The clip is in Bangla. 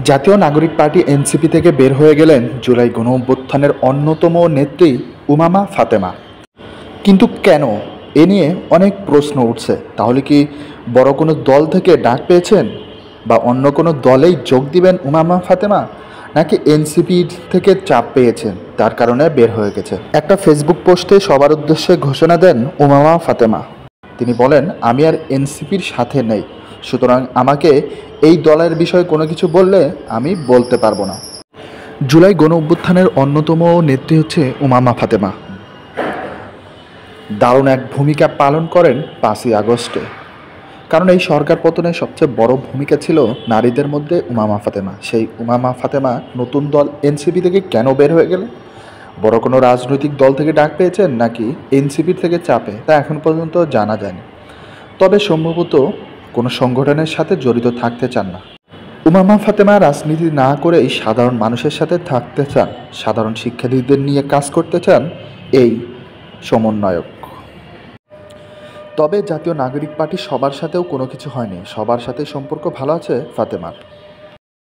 জাতীয় নাগরিক পার্টি এনসিপি থেকে বের হয়ে গেলেন জুলাই গণঅভ্যুত্থানের অন্যতম নেত্রী উমামা ফাতেমা। কিন্তু কেন? এ নিয়ে অনেক প্রশ্ন উঠছে। তাহলে কি বড় কোনো দল থেকে ডাক পেয়েছেন, বা অন্য কোনো দলেই যোগ দিবেন উমামা ফাতেমা, নাকি এনসিপি থেকে চাপ পেয়েছেন তার কারণে বের হয়ে গেছে? একটা ফেসবুক পোস্টে সবার উদ্দেশ্যে ঘোষণা দেন উমামা ফাতেমা। তিনি বলেন, আমি আর এনসিপির সাথে নেই, সুতরাং আমাকে এই দলের বিষয়ে কোনো কিছু বললে আমি বলতে পারবো না। জুলাই গণ অভ্যুত্থানের অন্যতম নেত্রী হচ্ছে উমামা ফাতেমা। দারুণ এক ভূমিকা পালন করেন 5ই আগস্টে। কারণ এই সরকার পতনে সবচেয়ে বড় ভূমিকা ছিল নারীদের মধ্যে উমামা ফাতেমা। সেই উমামা ফাতেমা নতুন দল এনসিপি থেকে কেন বের হয়ে গেলেন? বড় কোনো রাজনৈতিক দল থেকে ডাক পেয়েছেন, নাকি এনসিপির থেকে চাপে, তা এখন পর্যন্ত জানা যায়নি। তবে সম্ভবত কোনো সংগঠনের সাথে জড়িত থাকতে চান না। উমামা ফাতেমা রাজনীতি না করেই সাধারণ মানুষের সাথে থাকতে চান, সাধারণ শিক্ষার্থীদের নিয়ে কাজ করতে চান এই সমন্বয়ক। তবে জাতীয় নাগরিক পার্টি সবার সাথেও কোনো কিছু হয়নি, সবার সাথে সম্পর্ক ভালো আছে ফাতেমার।